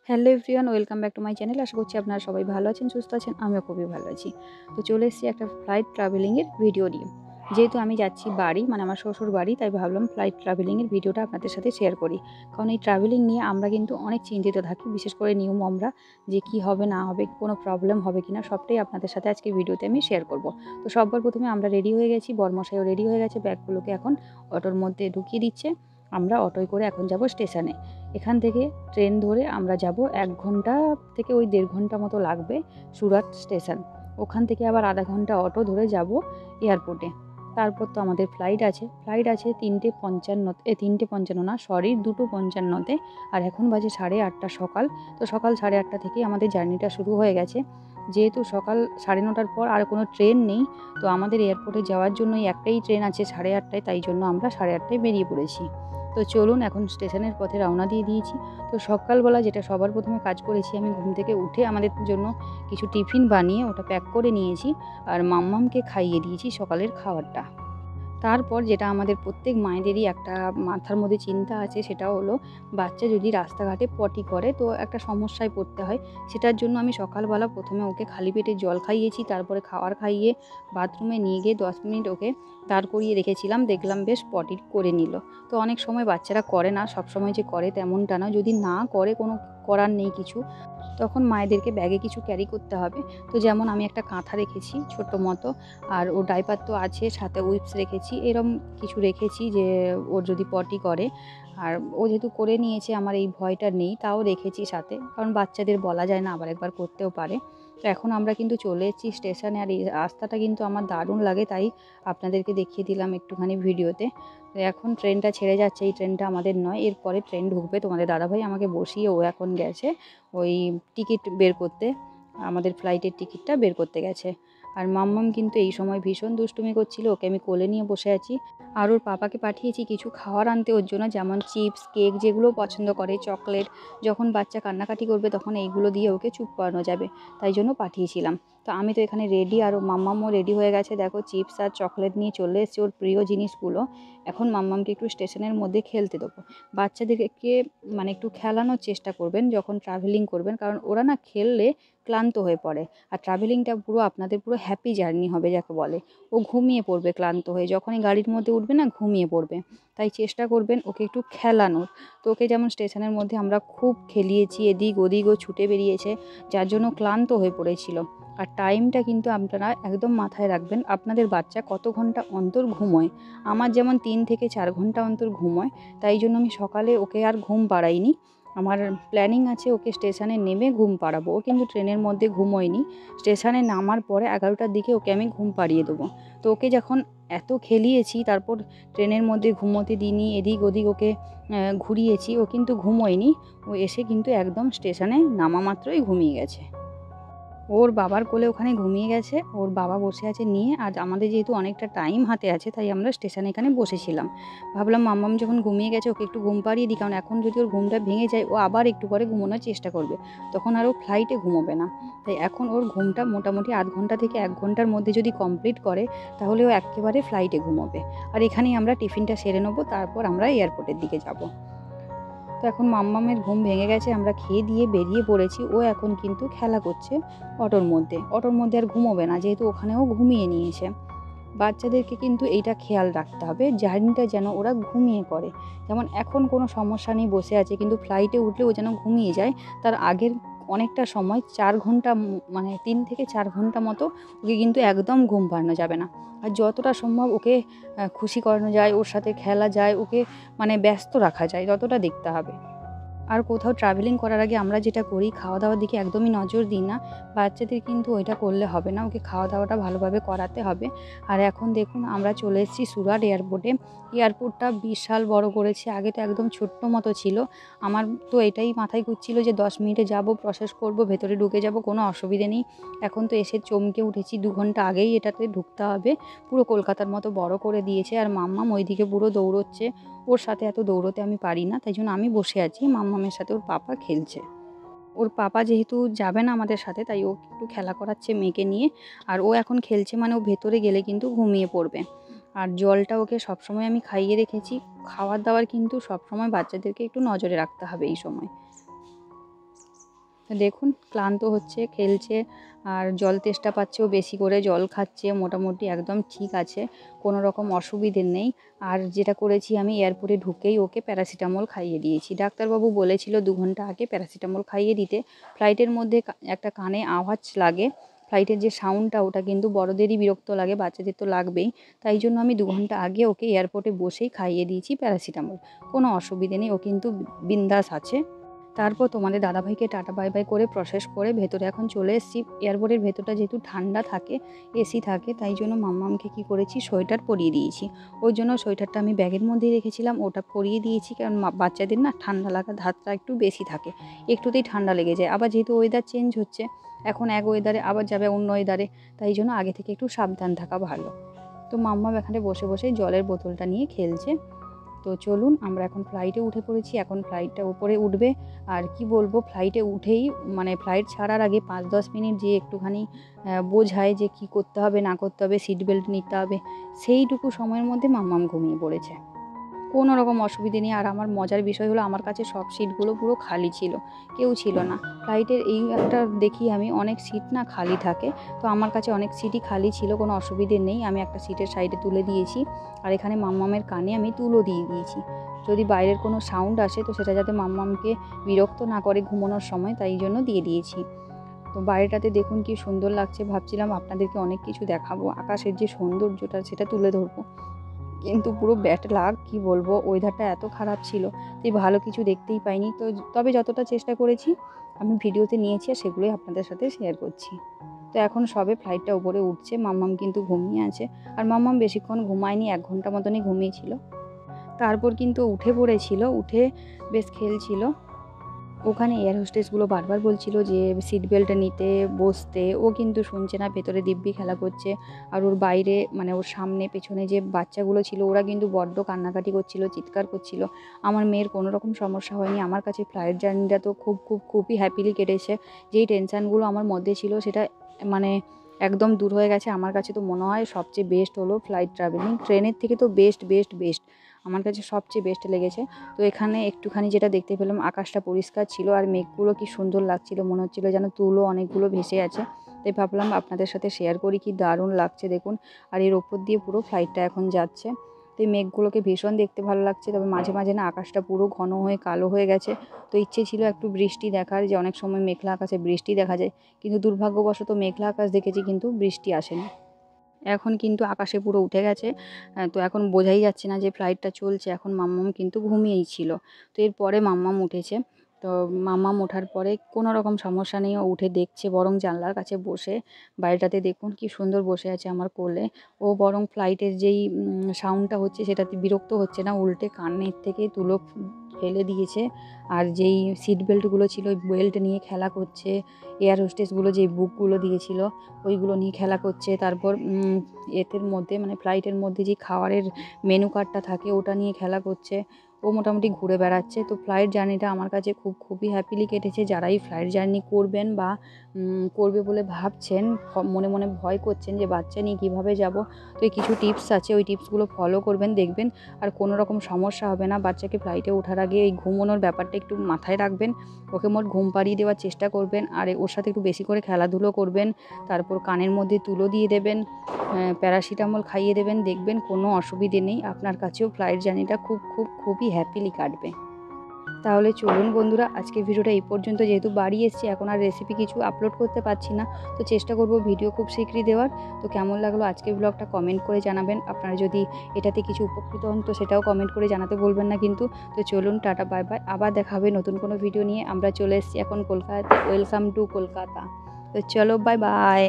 Hello everyone, welcome back to my channel. আশা করছি আপনারা সবাই ভালো আছেন, সুস্থ আছেন। আমিও খুবই ভালো আছি। তো চলে এসেছি একটা ফ্লাইট ট্রাভেলিংয়ের ভিডিও নিয়ে। যেহেতু আমি যাচ্ছি বাড়ি, মানে আমার শ্বশুর বাড়ি, তাই ভাবলাম ফ্লাইট ট্রাভেলিংয়ের ভিডিওটা আপনাদের সাথে শেয়ার করি। কারণ এই ট্রাভেলিং নিয়ে আমরা কিন্তু অনেক চিন্তিত থাকি, বিশেষ করে নিয়ম আমরা যে কী হবে না হবে, কোনো প্রবলেম হবে কি না, সবটাই আপনাদের সাথে আজকে ভিডিওতে আমি শেয়ার করব। তো সবার প্রথমে আমরা রেডি হয়ে গেছি, বরমশাইও রেডি হয়ে গেছে, ব্যাগগুলোকে এখন অটোর মধ্যে ঢুকিয়ে দিচ্ছে। আমরা অটোয় করে এখন যাব স্টেশনে। এখান থেকে ট্রেন ধরে আমরা যাব 1 ঘন্টা থেকে ওই 1.5 ঘন্টা মতো লাগবে সুরাট স্টেশন। ওখান থেকে আবার আধা ঘন্টা অটো ধরে যাব এয়ারপোর্টে। তারপর তো আমাদের ফ্লাইট আছে 3:55 3:55 না, সরি 2:55-তে। আর এখন বাজে 8:30 সকাল। তো সকাল 8:30 থেকেই আমাদের জার্নিটা শুরু হয়ে গেছে। যেহেতু সকাল 9:30-র পর আর কোনো ট্রেন নেই, তো আমাদের এয়ারপোর্টে যাওয়ার জন্য একটাই ট্রেন আছে 8:30-টায়, তাই জন্য আমরা 8:30-টায় বেরিয়ে পড়েছি। তো চলুন, এখন স্টেশনের পথে রওনা দিয়ে দিয়েছি। তো সকালবেলা যেটা সবার প্রথমে কাজ করেছি, আমি ঘুম থেকে উঠে আমাদের জন্য কিছু টিফিন বানিয়ে ওটা প্যাক করে নিয়েছি, আর মাম্মামকে খাইয়ে দিয়েছি সকালের খাবারটা। তারপর যেটা আমাদের প্রত্যেক মায়েদেরই একটা মাথার মধ্যে চিন্তা আছে, সেটা হলো বাচ্চা যদি রাস্তাঘাটে পটি করে তো একটা সমস্যায় পড়তে হয়। সেটার জন্য আমি সকালবেলা প্রথমে ওকে খালি পেটে জল খাইয়েছি, তারপরে খাবার খাইয়ে বাথরুমে নিয়ে গিয়ে 10 মিনিট ওকে দাঁড় করিয়ে রেখেছিলাম। দেখলাম বেশ পটি করে নিল। তো অনেক সময় বাচ্চারা করে না, সব সময় যে করে তেমনটা না। যদি না করে, কোনো করার নেই কিছু, তখন মায়েদেরকে ব্যাগে কিছু ক্যারি করতে হবে। তো যেমন আমি একটা কাঁথা রেখেছি ছোট্ট মতো, আর ওর ডাইপার তো আছে, সাথে উইপস রেখেছি, এরম কিছু রেখেছি যে ওর যদি পটি করে। আর ও যেহেতু করে নিয়েছে, আমার এই ভয়টা নেই, তাও রেখেছি সাথে, কারণ বাচ্চাদের বলা যায় না, আবার একবার করতেও পারে। তো এখন আমরা কিন্তু চলে এসেছি স্টেশনে, আর এই রাস্তাটা কিন্তু আমার দারুণ লাগে, তাই আপনাদেরকে দেখিয়ে দিলাম একটুখানি ভিডিওতে। তো এখন ট্রেনটা ছেড়ে যাচ্ছে, এই ট্রেনটা আমাদের নয়, এরপরে ট্রেন ঢুকবে। তোমাদের দাদাভাই আমাকে বসিয়ে ও এখন গেছে ওই টিকিট বের করতে, আমাদের ফ্লাইটের টিকিটটা বের করতে গেছে। আর মাম্মাম কিন্তু এই সময় ভীষণ দুষ্টুমি করছিল, ওকে আমি কোলে নিয়ে বসে আছি। আর ওর পাপাকে পাঠিয়েছি কিছু খাওয়ার আনতে ওর জন্য, যেমন চিপস, কেক, যেগুলো পছন্দ করে, চকলেট। যখন বাচ্চা কান্নাকাটি করবে তখন এইগুলো দিয়ে ওকে চুপ করানো যাবে, তাই জন্য পাঠিয়েছিলাম। তো আমি তো এখানে রেডি, আর মাম্মামও রেডি হয়ে গেছে। দেখো, চিপস আর চকলেট নিয়ে চলে এসেছে, ওর প্রিয় জিনিসগুলো। এখন মাম্মামকে একটু স্টেশনের মধ্যে খেলতে দেবো। বাচ্চাদেরকে মানে একটু খেলানোর চেষ্টা করবেন যখন ট্রাভেলিং করবেন, কারণ ওরা না খেললে ক্লান্ত হয়ে পড়ে। আর ট্রাভেলিংটা পুরো আপনাদের পুরো হ্যাপি জার্নি হবে যাকে বলে। ও ঘুমিয়ে পড়বে ক্লান্ত হয়ে, যখনই গাড়ির মধ্যে উঠবে না ঘুমিয়ে পড়বে। তাই চেষ্টা করবেন ওকে একটু খেলানোর। তো ওকে যেমন স্টেশনের মধ্যে আমরা খুব খেলিয়েছি, এদিক ওদিক ও ছুটে বেরিয়েছে, যার জন্য ক্লান্ত হয়ে পড়েছিল। আর টাইমটা কিন্তু আপনারা একদম মাথায় রাখবেন, আপনাদের বাচ্চা কত ঘন্টা অন্তর ঘুমোয়। আমার যেমন 3 থেকে 4 ঘন্টা অন্তর ঘুমোয়, তাই জন্য আমি সকালে ওকে আর ঘুম পাড়াইনি। আমার প্ল্যানিং আছে ওকে স্টেশনে নেমে ঘুম পাড়াবো। ও কিন্তু ট্রেনের মধ্যে ঘুমোয়নি। স্টেশনে নামার পরে 11টার দিকে ওকে আমি ঘুম পাড়িয়ে দেবো। তো ওকে যখন এত খেলিয়েছি, তারপর ট্রেনের মধ্যে ঘুমোতে দিইনি, এদিক ওদিক ওকে ঘুরিয়েছি, ও কিন্তু ঘুমোয়নি। ও এসে কিন্তু একদম স্টেশনে নামা মাত্রই ঘুমিয়ে গেছে। ওর বাবার কোলে ওখানে ঘুমিয়ে গেছে, ওর বাবা বসে আছে নিয়ে। আর আমাদের যেহেতু অনেকটা টাইম হাতে আছে, তাই আমরা স্টেশনে এখানে বসেছিলাম। ভাবলাম মাম্মাম যখন ঘুমিয়ে গেছে ওকে একটু ঘুম পাড়িয়ে দিই, কারণ এখন যদি ওর ঘুমটা ভেঙে যায় ও আবার একটু পরে ঘুমানোর চেষ্টা করবে, তখন আর ও ফ্লাইটে ঘুমোবে না। তাই এখন ওর ঘুমটা মোটামুটি আধ ঘন্টা থেকে 1 ঘন্টার মধ্যে যদি কমপ্লিট করে, তাহলে ও একেবারে ফ্লাইটে ঘুমোবে। আর এখানেই আমরা টিফিনটা সেরে নেবো, তারপর আমরা এয়ারপোর্টের দিকে যাব। তো এখন মাম্মামের ঘুম ভেঙে গেছে, আমরা খেয়ে দিয়ে বেরিয়ে পড়েছি। ও এখন কিন্তু খেলা করছে অটোর মধ্যে আর ঘুমোবে না, যেহেতু ওখানেও ঘুমিয়ে নিয়েছে। বাচ্চাদেরকে কিন্তু এইটা খেয়াল রাখতে হবে, জার্নিটা যেন ওরা ঘুমিয়ে করে। যেমন এখন কোনো সমস্যা নেই, বসে আছে, কিন্তু ফ্লাইটে উঠলে ও যেন ঘুমিয়ে যায়। তার আগের অনেকটা সময় 4 ঘন্টা, মানে 3 থেকে 4 ঘন্টা মতো ওকে কিন্তু একদম ঘুম পাড়ানো যাবে না। আর যতটা সম্ভব ওকে খুশি করানো যায়, ওর সাথে খেলা যায়, ওকে মানে ব্যস্ত রাখা যায়, ততটা দেখতে হবে। আর কোথাও ট্রাভেলিং করার আগে আমরা যেটা করি, খাওয়া দাওয়ার দিকে একদমই নজর দিই না। বাচ্চাদের কিন্তু ওইটা করলে হবে না, ওকে খাওয়া দাওয়াটা ভালোভাবে করাতে হবে। আর এখন দেখুন আমরা চলে এসেছি সুরাট এয়ারপোর্টে। এয়ারপোর্টটা বিশাল বড় করেছে, আগে তো একদম ছোট্ট মতো ছিল। আমার তো এটাই মাথায় ঘুরছিল যে 10 মিনিটে যাব, প্রসেস করব, ভেতরে ঢুকে যাব, কোনো অসুবিধে নেই। এখন তো এসে চমকে উঠেছি, 2 ঘন্টা আগেই এটাতে ঢুকতে হবে। পুরো কলকাতার মতো বড় করে দিয়েছে। আর মাম্মাম ওইদিকে পুরো দৌড়চ্ছে, ওর সাথে এত দৌড়তে আমি পারি না, তাই জন্য আমি বসে আছি, মাম্মামের সাথে ওর পাপা খেলছে। ওর পাপা যেহেতু যাবে না আমাদের সাথে, তাই ও একটু খেলা করাচ্ছে মেয়েকে নিয়ে। আর ও এখন খেলছে মানে ও ভেতরে গেলে কিন্তু ঘুমিয়ে পড়বে। আর জলটা ওকে সবসময় আমি খাইয়ে রেখেছি। খাবার দাবার কিন্তু সবসময় বাচ্চাদেরকে একটু নজরে রাখতে হবে এই সময়। তো দেখুন ক্লান্ত হচ্ছে, খেলছে আর জল তেষ্টা পাচ্ছেও বেশি করে, জল খাচ্ছে, মোটামুটি একদম ঠিক আছে, কোনো রকম অসুবিধে নেই। আর যেটা করেছি আমি এয়ারপোর্টে ঢুকেই ওকে প্যারাসিটামল খাইয়ে দিয়েছি। ডাক্তারবাবু বলেছিল 2 ঘন্টা আগে প্যারাসিটামল খাইয়ে দিতে। ফ্লাইটের মধ্যে একটা কানে আওয়াজ লাগে, ফ্লাইটের যে সাউন্ডটা ওটা কিন্তু বড়দেরই বিরক্ত লাগে, বাচ্চাদের তো লাগবেই। তাই জন্য আমি 2 ঘন্টা আগে ওকে এয়ারপোর্টে বসেই খাইয়ে দিয়েছি প্যারাসিটামল। কোনো অসুবিধে নেই, ও কিন্তু বিন্দাস আছে। তারপর তোমাদের দাদাভাইকে টাটা বাই বাই করে প্রসেস করে ভেতরে এখন চলে এসেছি। এয়ারপোর্টের ভেতরটা যেহেতু ঠান্ডা থাকে, এসি থাকে, তাই জন্য মাম্মামকে কী করেছি, সোয়েটার পরিয়ে দিয়েছি। ওই জন্য সোয়েটারটা আমি ব্যাগের মধ্যেই রেখেছিলাম, ওটা পরিয়ে দিয়েছি, কারণ বাচ্চাদের না ঠান্ডা লাগার ধাতটা একটু বেশি থাকে, একটুতেই ঠান্ডা লেগে যায়। আবার যেহেতু ওয়েদার চেঞ্জ হচ্ছে, এখন এক ওয়েদারে আবার যাবে অন্য ওয়েদারে, তাই জন্য আগে থেকে একটু সাবধান থাকা ভালো। তো মাম্মাম এখানে বসে বসে জলের বোতলটা নিয়ে খেলছে। তো চলুন, আমরা এখন ফ্লাইটে উঠে পড়েছি। এখন ফ্লাইটটা উপরে উঠবে, আর কি বলবো, ফ্লাইটে উঠেই মানে ফ্লাইট ছাড়ার আগে 5-10 মিনিট যে একটুখানি বোঝায় যে কি করতে হবে না করতে হবে, সিট বেল্ট নিতে হবে, সেইটুকু সময়ের মধ্যে মাম্মাম ঘুমিয়ে পড়েছে। কোনো রকম অসুবিধে নেই। আর আমার মজার বিষয় হলো, আমার কাছে সব সিটগুলো পুরো খালি ছিল, কেউ ছিল না। ফ্লাইটের এই একটা দেখি আমি, অনেক সিট না খালি থাকে, তো আমার কাছে অনেক সিটই খালি ছিল, কোনো অসুবিধে নেই। আমি একটা সিটের সাইডে তুলে দিয়েছি, আর এখানে মাম্মামের কানে আমি তুলো দিয়ে দিয়েছি, যদি বাইরের কোনো সাউন্ড আসে তো সেটা যাতে মাম্মামকে বিরক্ত না করে ঘুমানোর সময়, তাই জন্য দিয়ে দিয়েছি। তো বাইরেটাতে দেখুন কি সুন্দর লাগছে, ভাবছিলাম আপনাদেরকে অনেক কিছু দেখাবো, আকাশের যে সৌন্দর্যটা সেটা তুলে ধরবো, কিন্তু পুরো ব্যাড লাক, কি বলবো, ওয়েদারটা এত খারাপ ছিল, তাই ভালো কিছু দেখতেই পাইনি। তো তবে যতটা চেষ্টা করেছি আমি ভিডিওতে নিয়েছি, আর সেগুলোই আপনাদের সাথে শেয়ার করছি। তো এখন সবে ফ্লাইটটা উপরে উঠছে, মাম্মাম কিন্তু ঘুমিয়ে আছে, আর মাম্মাম বেশিক্ষণ ঘুমায়নি, 1 ঘন্টা মতনই ঘুমিয়েছিল। তারপর কিন্তু উঠে পড়েছিল, উঠে বেশ খেলছিল। ওখানে এয়ার হোস্টেসগুলো বারবার বলছিল যে সিট বেল্ট নিতে, বসতে, ও কিন্তু শুনছে না, ভেতরে দিব্যি খেলা করছে। আর ওর বাইরে মানে ওর সামনে পেছনে যে বাচ্চাগুলো ছিল, ওরা কিন্তু বড্ড কান্নাকাটি করছিল, চিৎকার করছিল। আমার মেয়ের কোনো রকম সমস্যা হয়নি। আমার কাছে ফ্লাইট জার্নিটা তো খুবই হ্যাপিলি কেটেছে। যেই টেনশানগুলো আমার মধ্যে ছিল সেটা মানে একদম দূর হয়ে গেছে। আমার কাছে তো মনে হয় সবচেয়ে বেস্ট হলো ফ্লাইট ট্রাভেলিং, ট্রেনের থেকে তো বেস্ট আমার কাছে সবচেয়ে বেস্ট লেগেছে। তো এখানে একটুখানি যেটা দেখতে পেলাম, আকাশটা পরিষ্কার ছিল, আর মেঘগুলো কি সুন্দর লাগছিল, মনে হচ্ছিলো যেন তুলো অনেকগুলো ভেসে আছে। তাই ভাবলাম আপনাদের সাথে শেয়ার করি, কি দারুণ লাগছে দেখুন। আর এর ওপর দিয়ে পুরো ফ্লাইটটা এখন যাচ্ছে। তো এই মেঘগুলোকে ভীষণ দেখতে ভালো লাগছে, তবে মাঝে মাঝে না আকাশটা পুরো ঘন হয়ে কালো হয়ে গেছে। তো ইচ্ছে ছিল একটু বৃষ্টি দেখার, যে অনেক সময় মেঘলা আকাশে বৃষ্টি দেখা যায়, কিন্তু দুর্ভাগ্যবশত মেঘলা আকাশ দেখেছি কিন্তু বৃষ্টি আসেনি। এখন কিন্তু আকাশে পুরো উঠে গেছে। তো এখন বোঝাই যাচ্ছে না যে ফ্লাইটটা চলছে। এখন মাম্মাম কিন্তু ঘুমিয়েই ছিল। তো এরপরে মাম্মাম উঠেছে। তো মাম্মাম ওঠার পরে কোনো রকম সমস্যা নেই, ও উঠে দেখছে, বরং জানলার কাছে বসে বাইরেটাতে দেখুন কি সুন্দর বসে আছে আমার কোলে। ও বরং ফ্লাইটের যেই সাউন্ডটা হচ্ছে সেটাতে বিরক্ত হচ্ছে না, উল্টে কানের থেকে তুলো ফেলে দিয়েছে। আর যেই সিট বেল্টগুলো ছিল ওই বেল্ট নিয়ে খেলা করছে। এয়ার হোস্টেসগুলো যেই বুকগুলো দিয়েছিল ওইগুলো নিয়ে খেলা করছে। তারপর এতের মধ্যে মানে ফ্লাইটের মধ্যে যে খাবারের মেনু কার্ডটা থাকে ওটা নিয়ে খেলা করছে। ও মোটামুটি ঘুরে বেড়াচ্ছে। তো ফ্লাইট জার্নিটা আমার কাছে খুবই হ্যাপিলি কেটেছে। যারাই ফ্লাইট জার্নি করবেন বা করবে বলে ভাবছেন, মনে মনে ভয় করছেন যে বাচ্চা নিয়ে কীভাবে যাব, তো এই কিছু টিপস আছে, ওই টিপসগুলো ফলো করবেন, দেখবেন আর কোনো রকম সমস্যা হবে না। বাচ্চাকে ফ্লাইটে ওঠার আগে এই ঘুমোনোর ব্যাপারটা একটু মাথায় রাখবেন, ওকে মোট ঘুম পাড়িয়ে দেওয়ার চেষ্টা করবেন, আর ওর সাথে একটু বেশি করে খেলাধুলো করবেন। তারপর কানের মধ্যে তুলো দিয়ে দেবেন, প্যারাসিটামল খাইয়ে দেবেন, দেখবেন কোনো অসুবিধে নেই, আপনার কাছেও ফ্লাইট জার্নিটা খুবই হ্যাপিলি কাটবে। তাহলে চলুন বন্ধুরা, আজকের ভিডিওটা এই পর্যন্ত। যেহেতু বাড়ি এসেছি, এখন আর রেসিপি কিছু আপলোড করতে পারছি না, তো চেষ্টা করব ভিডিও খুব শীঘ্রই দেওয়ার। তো কেমন লাগলো আজকের ব্লগটা কমেন্ট করে জানাবেন। আপনারা যদি এটাতে কিছু উপকৃত হন তো সেটাও কমেন্ট করে জানাতে বলবেন না কিন্তু। তো চলুন, টাটা বাই বাই, আবার দেখা হবে নতুন কোনো ভিডিও নিয়ে। আমরা চলে এসেছি এখন কলকাতাতে, ওয়েলকাম টু কলকাতা। তো চলো, বাই বাই।